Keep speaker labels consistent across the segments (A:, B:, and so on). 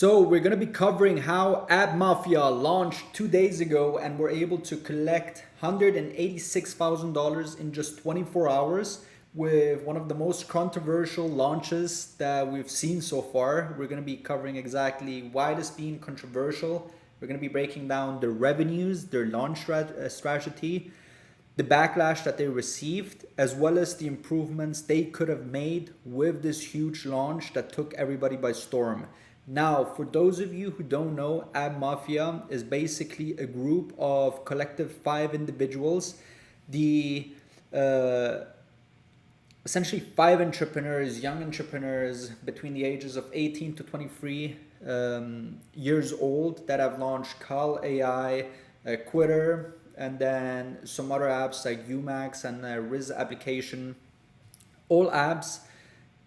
A: So we're going to be covering how App Mafia launched 2 days ago and were able to collect $186,000 in just 24 hours with one of the most controversial launches that we've seen so far. We're going to be covering exactly why this being controversial. We're going to be breaking down the revenues, their launch strategy, the backlash that they received, as well as the improvements they could have made with this huge launch that took everybody by storm. Now, for those of you who don't know, App Mafia is basically a group of collective 5 individuals. The essentially 5 entrepreneurs, young entrepreneurs between the ages of 18 to 23 years old that have launched Call AI, Quitter, and then some other apps like Umax and Riz application. All apps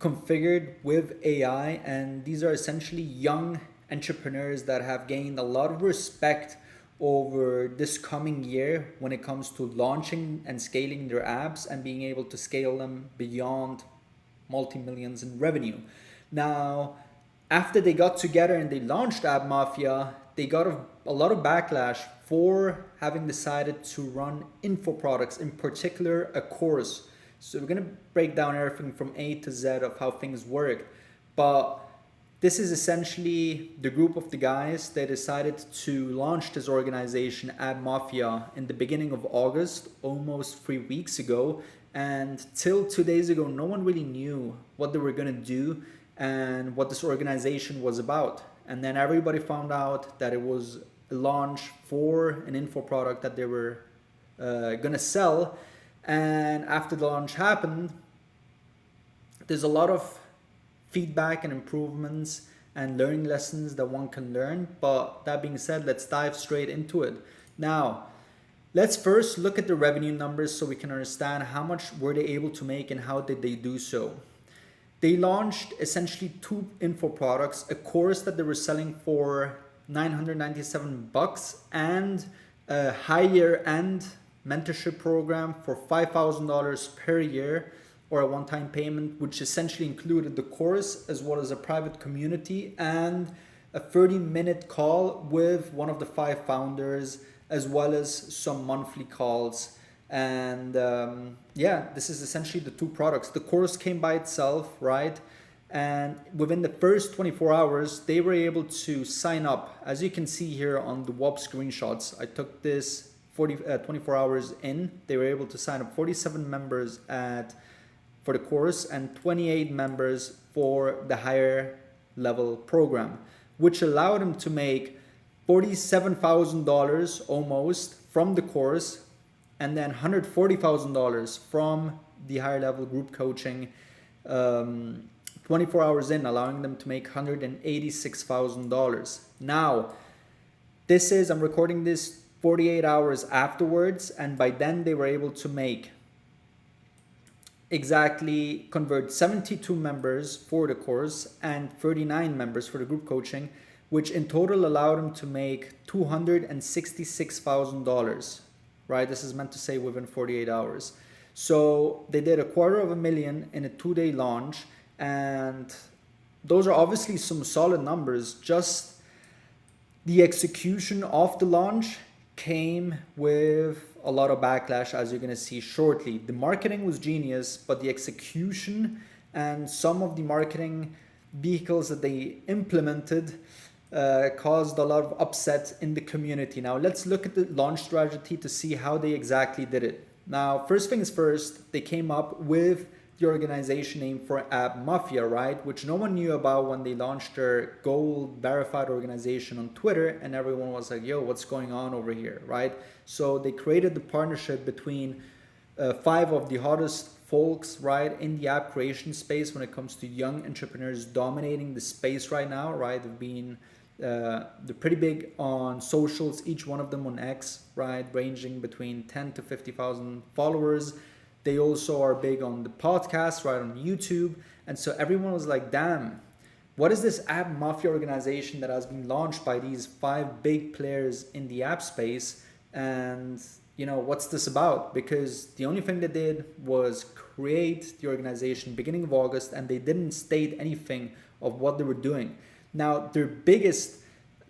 A: configured with AI, and these are essentially young entrepreneurs that have gained a lot of respect over this coming year when it comes to launching and scaling their apps and being able to scale them beyond multi-millions in revenue. Now, after they got together and they launched App Mafia, they got a lot of backlash for having decided to run info products, in particular a course. So we're going to break down everything from A to Z of how things work. But this is essentially the group of the guys that decided to launch this organization, App Mafia, in the beginning of August, almost 3 weeks ago. And till 2 days ago, no one really knew what they were going to do and what this organization was about. And then everybody found out that it was a launch for an info product that they were going to sell. And after the launch happened, there's a lot of feedback and improvements and learning lessons that one can learn. But that being said, let's dive straight into it. Now, let's first look at the revenue numbers so we can understand how much were they able to make and how did they do so. They launched essentially 2 info products, a course that they were selling for $997 and a higher end mentorship program for $5,000 per year, or a one-time payment, which essentially included the course as well as a private community and a 30-minute call with one of the 5 founders, as well as some monthly calls. And this is essentially the 2 products. The course came by itself, right? And within the first 24 hours, they were able to sign up. As you can see here on the WOP screenshots, I took this 24 hours in. They were able to sign up 47 members for the course and 28 members for the higher level program, which allowed them to make $47,000 almost from the course, and then $140,000 from the higher level group coaching, 24 hours in, allowing them to make $186,000. Now, I'm recording this 48 hours afterwards, and by then they were able to convert 72 members for the course and 39 members for the group coaching, which in total allowed them to make $266,000, right? This is meant to say within 48 hours. So they did $250,000 in a 2-day launch, and those are obviously some solid numbers. Just the execution of the launch came with a lot of backlash, as you're going to see shortly. The marketing was genius, but the execution and some of the marketing vehicles that they implemented caused a lot of upset in the community. Now, let's look at the launch strategy to see how they exactly did it. Now, first things first, they came up with the organization name for App Mafia, right? Which no one knew about when they launched their gold verified organization on Twitter, and everyone was like, yo, what's going on over here, right? So they created the partnership between 5 of the hottest folks, right, in the app creation space when it comes to young entrepreneurs dominating the space right now, right? They're pretty big on socials, each one of them on X, right, ranging between 10 to 50,000 followers. They also are big on the podcast, right, on YouTube. And so everyone was like, damn, what is this App Mafia organization that has been launched by these 5 big players in the app space? And, what's this about? Because the only thing they did was create the organization beginning of August, and they didn't state anything of what they were doing. Now, their biggest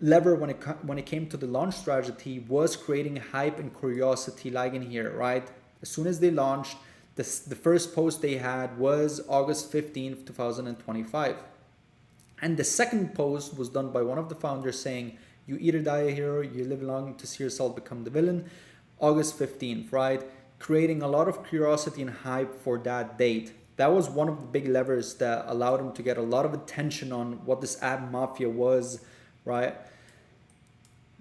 A: lever when it came to the launch strategy was creating hype and curiosity, like in here, right? As soon as they launched, the first post they had was August 15th, 2025. And the second post was done by one of the founders saying, you either die a hero, you live long to see yourself become the villain. August 15th, right? Creating a lot of curiosity and hype for that date. That was one of the big levers that allowed him to get a lot of attention on what this App Mafia was, right?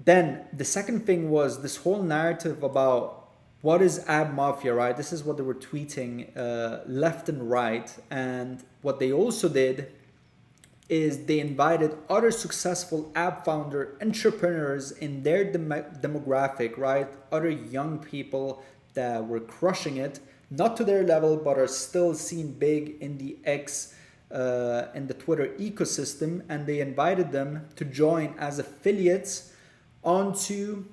A: Then the second thing was this whole narrative about what is App Mafia, right? This is what they were tweeting left and right. And what they also did is they invited other successful app founder entrepreneurs in their demographic, right? Other young people that were crushing it, not to their level, but are still seen big in the in the Twitter ecosystem, and they invited them to join as affiliates onto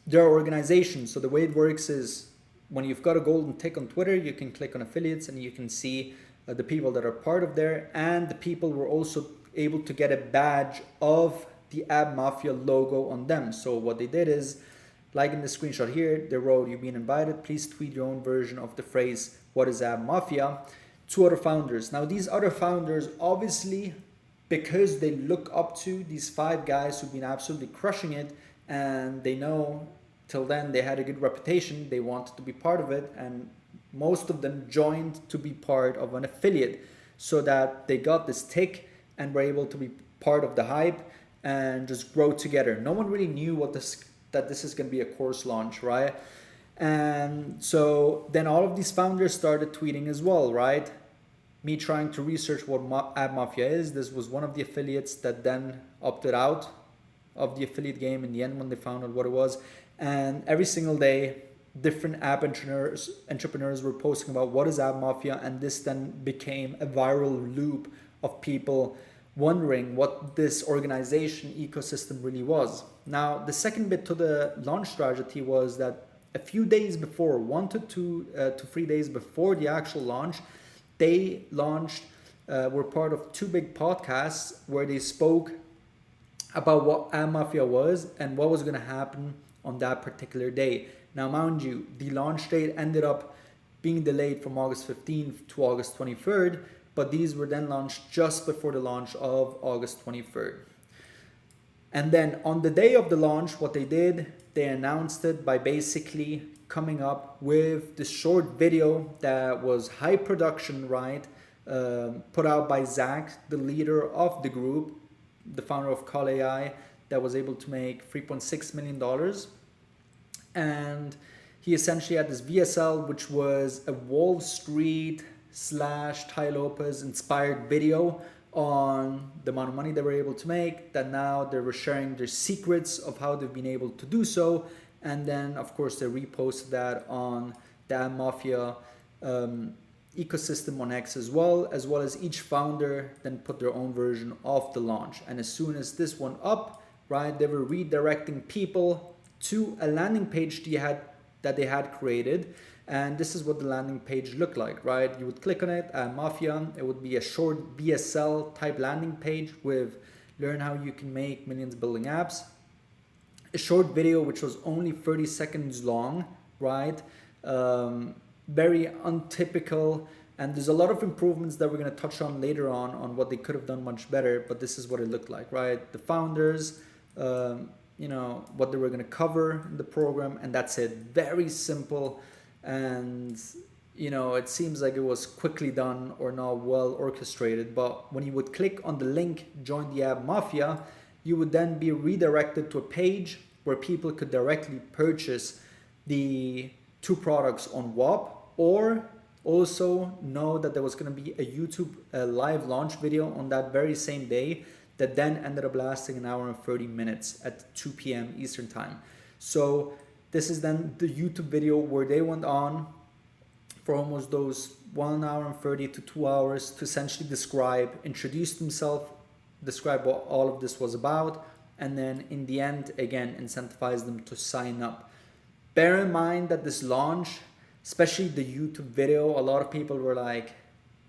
A: their organization. So the way it works is when you've got a golden tick on Twitter, you can click on affiliates and you can see the people that are part of there, and the people were also able to get a badge of the App Mafia logo on them. So what they did is, like in the screenshot here, they wrote, "You've been invited, please tweet your own version of the phrase, what is App Mafia?" to other founders. Now these other founders, obviously, because they look up to these 5 guys who've been absolutely crushing it, and they know till then they had a good reputation, they wanted to be part of it, and most of them joined to be part of an affiliate so that they got this tick and were able to be part of the hype and just grow together. No one really knew that this is going to be a course launch, right? And so then all of these founders started tweeting as well, right? Me trying to research what App Mafia is. This was one of the affiliates that then opted out of the affiliate game in the end when they found out what it was. And every single day, different app entrepreneurs were posting about what is App Mafia, and this then became a viral loop of people wondering what this organization ecosystem really was. Now, the second bit to the launch strategy was that a few days before, 1 to 3 days before the actual launch, they were part of 2 big podcasts where they spoke about what App Mafia was and what was going to happen on that particular day. Now, mind you, the launch date ended up being delayed from August 15th to August 23rd, but these were then launched just before the launch of August 23rd. And then on the day of the launch, what they did, they announced it by basically coming up with this short video that was high production, right? Put out by Zach, the leader of the group, the founder of Call AI, that was able to make $3.6 million. And he essentially had this VSL, which was a Wall Street / Tai Lopez inspired video on the amount of money they were able to make, that now they were sharing their secrets of how they've been able to do so. And then, of course, they reposted that on the App Mafia ecosystem on X as well as each founder then put their own version of the launch. And as soon as this went up, right, they were redirecting people to a landing page that they had created. And this is what the landing page looked like, right? You would click on it, Mafia. It would be a short BSL type landing page with learn how you can make millions building apps. A short video which was only 30 seconds long, right? Very untypical. And there's a lot of improvements that we're going to touch on later on what they could have done much better. But this is what it looked like, right? The founders, what they were going to cover in the program, and that's it. Very simple. And it seems like it was quickly done or not well orchestrated, but when you would click on the link join the App Mafia, you would then be redirected to a page where people could directly purchase the 2 products on WAP, or also know that there was going to be a YouTube live launch video on that very same day that then ended up lasting 1 hour and 30 minutes at 2 p.m. Eastern time. So this is then the YouTube video where they went on for almost those 1 hour and 30 to 2 hours to essentially introduce themselves, describe what all of this was about, and then in the end, again, incentivize them to sign up. Bear in mind that this launch, especially the YouTube video, a lot of people were like,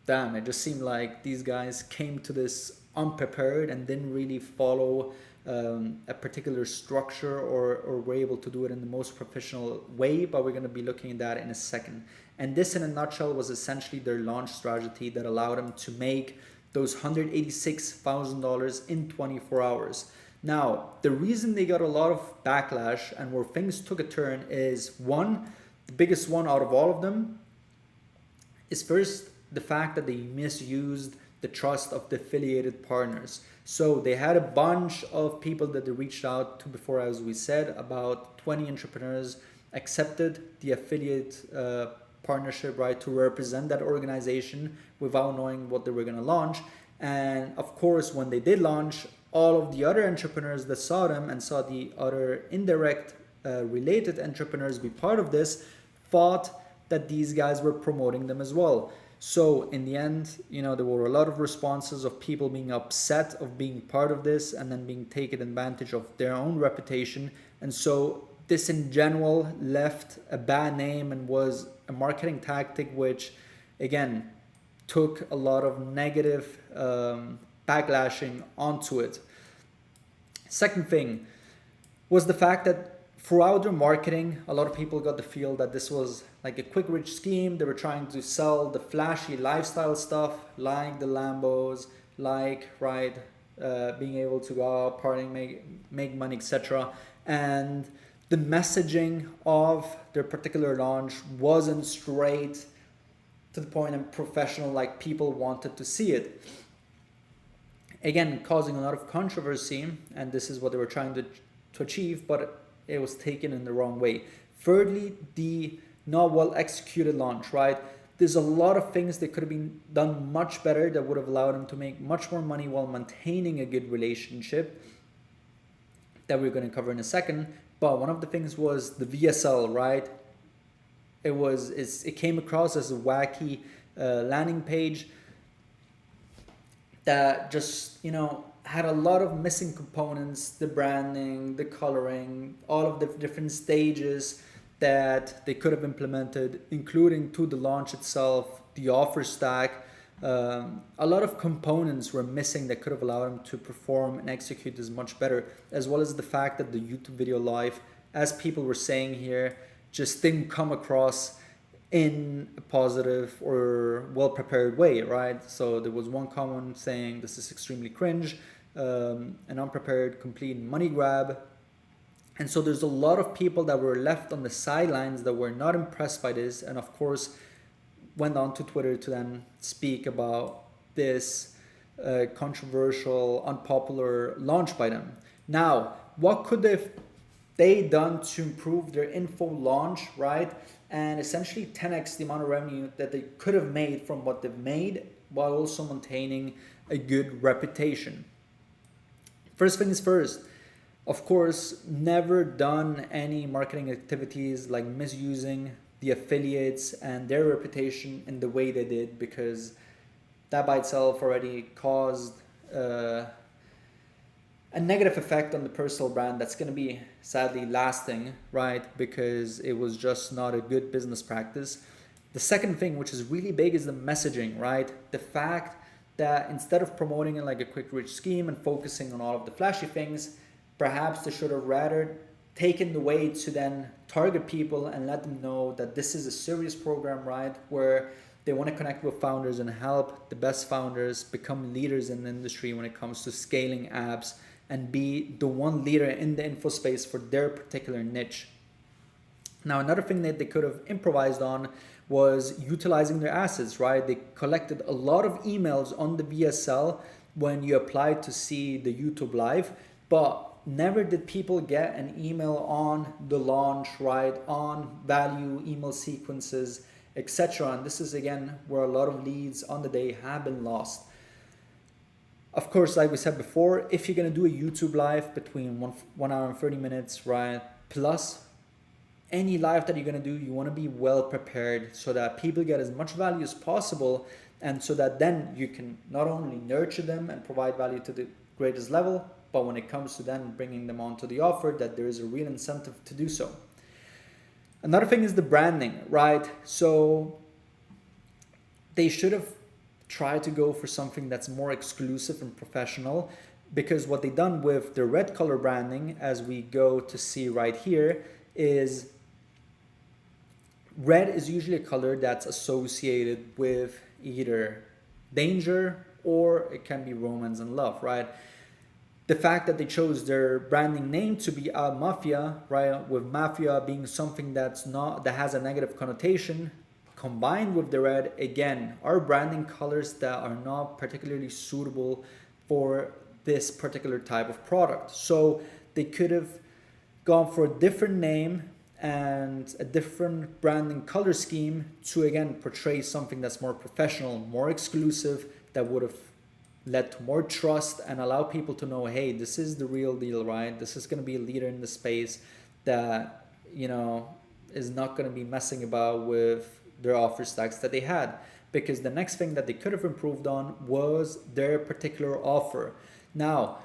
A: damn, it just seemed like these guys came to this unprepared and didn't really follow a particular structure or were able to do it in the most professional way, but we're going to be looking at that in a second. And this in a nutshell was essentially their launch strategy that allowed them to make those $186,000 in 24 hours. Now, the reason they got a lot of backlash and where things took a turn is one, the biggest one out of all of them is first the fact that they misused the trust of the affiliated partners. So they had a bunch of people that they reached out to before, as we said, about 20 entrepreneurs accepted the affiliate partnership, right, to represent that organization without knowing what they were going to launch. And of course, when they did launch, all of the other entrepreneurs that saw them and saw the other indirect related entrepreneurs be part of this thought that these guys were promoting them as well. So in the end, there were a lot of responses of people being upset of being part of this and then being taken advantage of their own reputation. And so this in general left a bad name and was a marketing tactic which, again, took a lot of negative backlashing onto it. Second thing was the fact that throughout their marketing, a lot of people got the feel that this was like a quick rich scheme. They were trying to sell the flashy lifestyle stuff, like the Lambos, being able to go out, partying, make money, etc. And the messaging of their particular launch wasn't straight to the point and professional like people wanted to see it. Again, causing a lot of controversy, and this is what they were trying to achieve, but it was taken in the wrong way. Thirdly, the not well executed launch, right? There's a lot of things that could have been done much better that would have allowed them to make much more money while maintaining a good relationship that we're going to cover in a second. But one of the things was the VSL, right? It came across as a wacky landing page that just, had a lot of missing components, the branding, the coloring, all of the different stages that they could have implemented, including to the launch itself, the offer stack. A lot of components were missing that could have allowed them to perform and execute this much better, as well as the fact that the YouTube video live, as people were saying here, just didn't come across in a positive or well-prepared way, right? So there was one comment saying this is extremely cringe, an unprepared, complete money grab. And so there's a lot of people that were left on the sidelines that were not impressed by this, and of course went on to Twitter to then speak about this controversial, unpopular launch by them. Now, what could they done to improve their info launch, right? And essentially 10x the amount of revenue that they could have made from what they've made while also maintaining a good reputation. First thing is first, of course, never done any marketing activities like misusing the affiliates and their reputation in the way they did, because that by itself already caused a negative effect on the personal brand that's going to be sadly lasting, right? Because it was just not a good business practice. The second thing, which is really big, is the messaging, right? The fact that instead of promoting it like a quick rich scheme and focusing on all of the flashy things, perhaps they should have rather taken the way to then target people and let them know that this is a serious program, right? Where they want to connect with founders and help the best founders become leaders in the industry when it comes to scaling apps and be the one leader in the info space for their particular niche. Now, another thing that they could have improvised on was utilizing their assets, right? They collected a lot of emails on the VSL when you applied to see the YouTube live, but never did people get an email on the launch, right? On value, email sequences, etc. And this is again where a lot of leads on the day have been lost. Of course, like we said before, if you're going to do a YouTube live between 1 hour and 30 minutes, right, plus any live that you're going to do, you want to be well prepared so that people get as much value as possible, and so that then you can not only nurture them and provide value to the greatest level, but when it comes to then bringing them onto the offer, that there is a real incentive to do so. Another thing is the branding, right? So they should have try to go for something that's more exclusive and professional, because what they done with the red color branding, as we go to see right here, is red is usually a color that's associated with either danger or it can be romance and love, right? The fact that they chose their branding name to be App Mafia, right, with mafia being something that has a negative connotation, combined with the red, again, are branding colors that are not particularly suitable for this particular type of product. So they could have gone for a different name and a different branding color scheme to, again, portray something that's more professional, more exclusive, that would have led to more trust and allow people to know, hey, this is the real deal, right? This is going to be a leader in the space that, you know, is not going to be messing about with their offer stacks that they had. Because the next thing that they could have improved on was their particular offer. Now,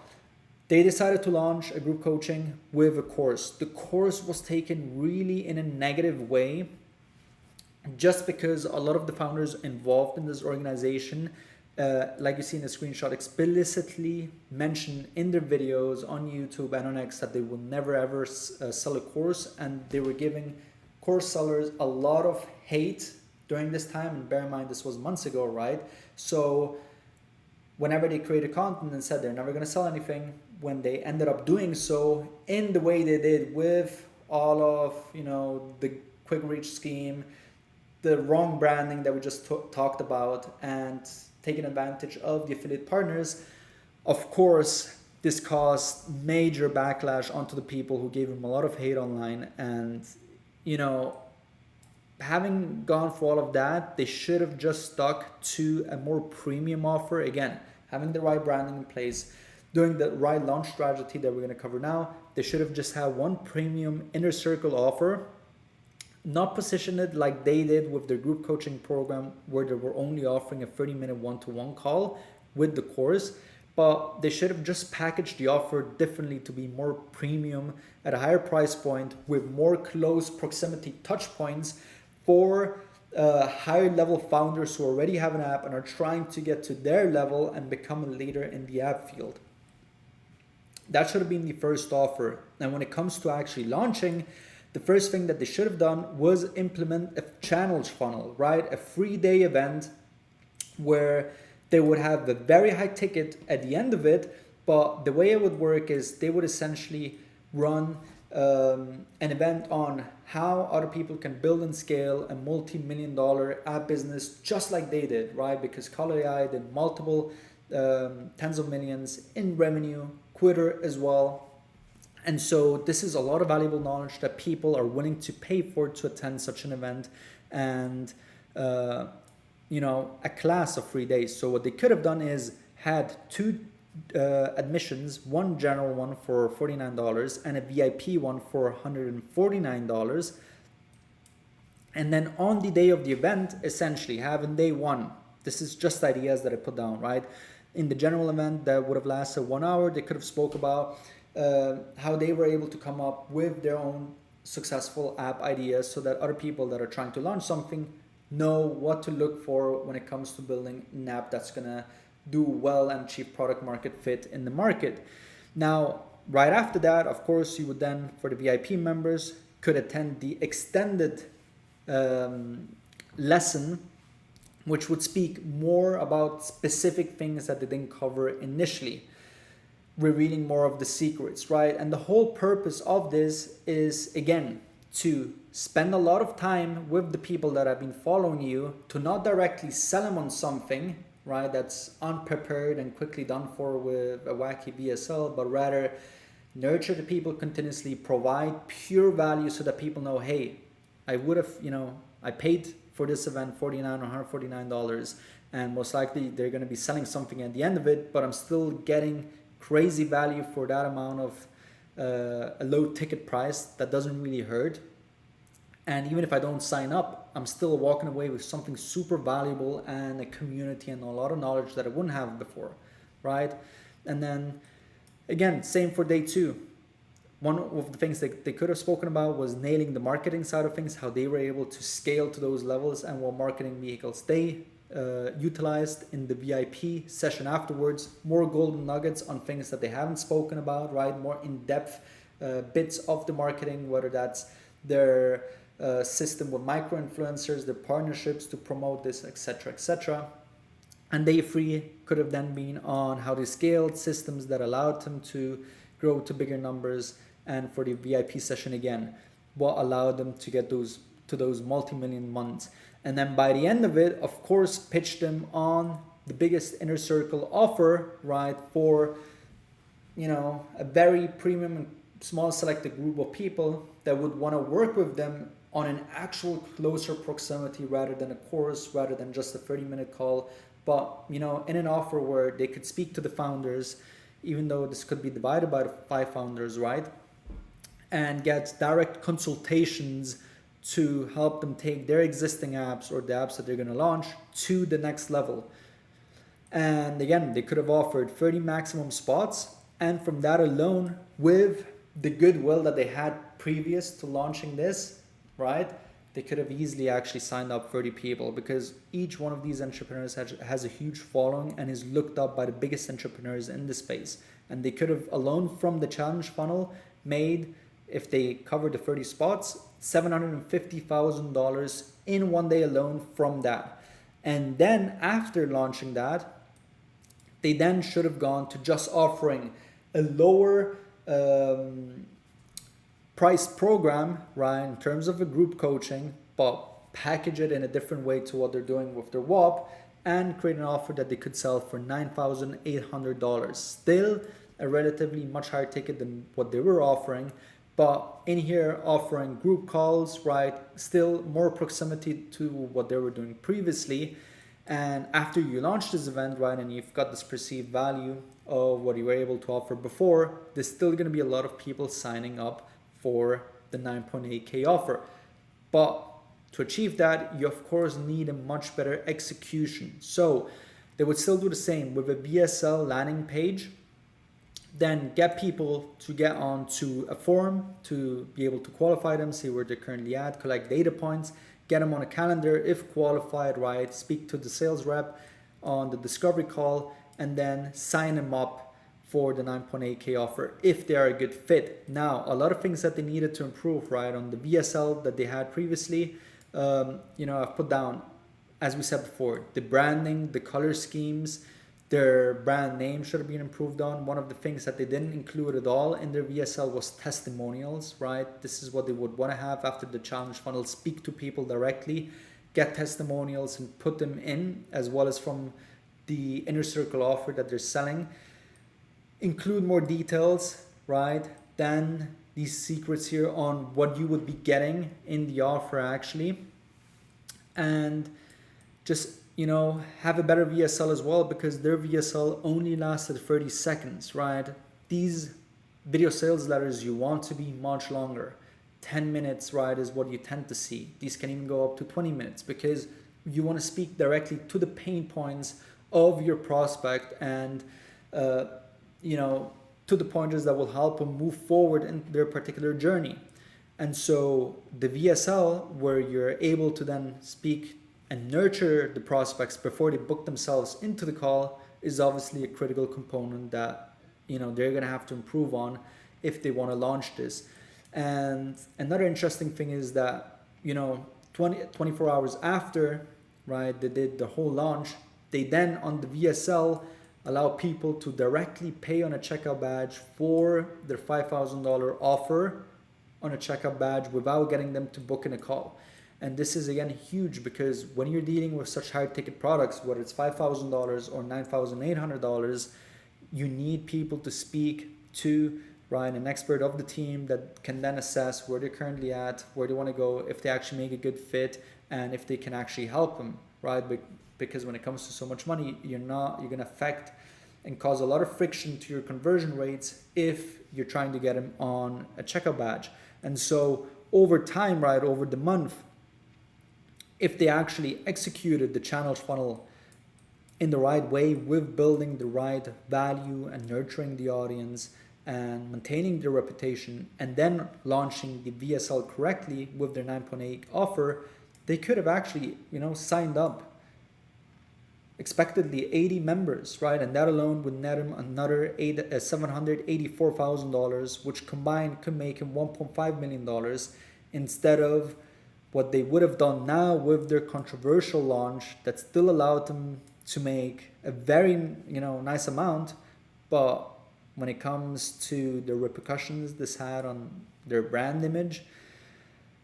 A: they decided to launch a group coaching with a course. The course was taken really in a negative way, just because a lot of the founders involved in this organization, like you see in the screenshot, explicitly mention in their videos on YouTube and on X that they will never ever sell a course, and they were giving course sellers a lot of hate during this time. And bear in mind, this was months ago, right? So whenever they created content and said they're never going to sell anything, when they ended up doing so in the way they did, with all of, you know, the quick reach scheme, the wrong branding that we just talked about, and taking advantage of the affiliate partners, of course, this caused major backlash onto the people who gave him a lot of hate online. And, you know, having gone for all of that, they should have just stuck to a more premium offer. Again, having the right branding in place, doing the right launch strategy that we're going to cover now. They should have just had one premium inner circle offer, not position it like they did with their group coaching program, where they were only offering a 30-minute one-to-one call with the course. But they should have just packaged the offer differently to be more premium at a higher price point, with more close proximity touch points for higher level founders who already have an app and are trying to get to their level and become a leader in the app field. That should have been the first offer. And when it comes to actually launching, the first thing that they should have done was implement a channels funnel, right? A 3-day event where they would have a very high ticket at the end of it. But the way it would work is they would essentially run an event on how other people can build and scale a multi-million-dollar app business just like they did, right? Because Call AI did multiple tens of millions in revenue, Twitter as well. And so this is a lot of valuable knowledge that people are willing to pay for to attend such an event, and you know, a class of 3 days. So what they could have done is had two admissions, one general one for $49 and a VIP one for $149. And then on the day of the event, essentially having day one, this is just ideas that I put down, right? In the general event that would have lasted 1 hour, they could have spoke about how they were able to come up with their own successful app ideas, so that other people that are trying to launch something know what to look for when it comes to building an app that's going to do well and achieve product market fit in the market. Now, right after that, of course, you would then, for the VIP members, could attend the extended lesson, which would speak more about specific things that they didn't cover initially, revealing more of the secrets, right? And the whole purpose of this is, again, to spend a lot of time with the people that have been following you, to not directly sell them on something, right, that's unprepared and quickly done for with a wacky VSL, but rather nurture the people continuously, provide pure value so that people know, hey, I would have, you know, I paid for this event $49 or $149, and most likely they're going to be selling something at the end of it, but I'm still getting crazy value for that amount of a low ticket price that doesn't really hurt. And even if I don't sign up, I'm still walking away with something super valuable and a community and a lot of knowledge that I wouldn't have before, right? And then again, same for day two. One of the things that they could have spoken about was nailing the marketing side of things, how they were able to scale to those levels and what marketing vehicles they utilized in the VIP session afterwards, more golden nuggets on things that they haven't spoken about, right? More in-depth bits of the marketing, whether that's their system with micro-influencers, their partnerships to promote this, etc., etc. And day 3 could have then been on how they scaled systems that allowed them to grow to bigger numbers, and for the VIP session again, what allowed them to get those multi-million months. And then by the end of it, of course, pitch them on the biggest inner circle offer, right, for, you know, a very premium and small selected group of people that would want to work with them on an actual closer proximity rather than a course, rather than just a 30-minute call, but, you know, in an offer where they could speak to the founders, even though this could be divided by the 5 founders, right, and get direct consultations to help them take their existing apps or the apps that they're going to launch to the next level. And again, they could have offered 30 maximum spots, and from that alone, with the goodwill that they had previous to launching this, right, they could have easily actually signed up 30 people, because each one of these entrepreneurs has a huge following and is looked up by the biggest entrepreneurs in the space. And they could have, alone from the challenge funnel, made, if they covered the 30 spots, $750,000 in one day alone from that. And then after launching that, they then should have gone to just offering a lower price program, right, in terms of a group coaching, but package it in a different way to what they're doing with their WAP, and create an offer that they could sell for $9,800. Still a relatively much higher ticket than what they were offering, but in here offering group calls, right, still more proximity to what they were doing previously. And after you launch this event, right, and you've got this perceived value of what you were able to offer before, there's still going to be a lot of people signing up for the 9.8K offer. But to achieve that, you of course need a much better execution. So they would still do the same with a VSL landing page, then get people to get onto a forum to be able to qualify them, see where they're currently at, collect data points, get them on a calendar if qualified, right, speak to the sales rep on the discovery call, and then sign them up for the 9.8K offer if they are a good fit. Now, a lot of things that they needed to improve, right, on the VSL that they had previously, you know, I've put down, as we said before, the branding, the color schemes, their brand name should have been improved on. One of the things that they didn't include at all in their VSL was testimonials, right? This is what they would want to have after the challenge funnel. Speak to people directly, get testimonials and put them in, as well as from the inner circle offer that they're selling. Include more details, right, than these secrets here on what you would be getting in the offer actually. And just, you know, have a better VSL as well, because their VSL only lasted 30 seconds, right? These video sales letters, you want to be much longer. 10 minutes, right, is what you tend to see. These can even go up to 20 minutes because you want to speak directly to the pain points of your prospect and, you know, to the pointers that will help them move forward in their particular journey. And so the VSL, where you're able to then speak and nurture the prospects before they book themselves into the call, is obviously a critical component that, you know, they're going to have to improve on if they want to launch this. And another interesting thing is that, you know, 24 hours after, right, they did the whole launch, they then on the VSL allow people to directly pay on a checkout badge for their $5,000 offer on a checkout badge without getting them to book in a call. And this is again huge, because when you're dealing with such high ticket products, whether it's $5,000 or $9,800, you need people to speak to, right, an expert of the team that can then assess where they're currently at, where they want to go, if they actually make a good fit, and if they can actually help them, right? Because when it comes to so much money, you're going to affect and cause a lot of friction to your conversion rates if you're trying to get them on a checkout badge. And so over time, right, over the month, if they actually executed the channel funnel in the right way, with building the right value and nurturing the audience and maintaining their reputation, and then launching the VSL correctly with their 9.8 offer, they could have actually, you know, signed up expectedly 80 members, right? And that alone would net him another $784,000, which combined could make him $1.5 million instead of what they would have done now with their controversial launch that still allowed them to make a very, nice amount. But when it comes to the repercussions this had on their brand image,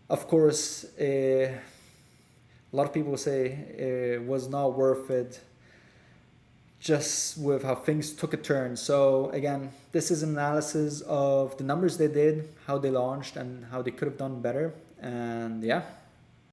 A: of course, a lot of people say it was not worth it just with how things took a turn. So again, this is an analysis of the numbers they did, how they launched, and how they could have done better. And yeah,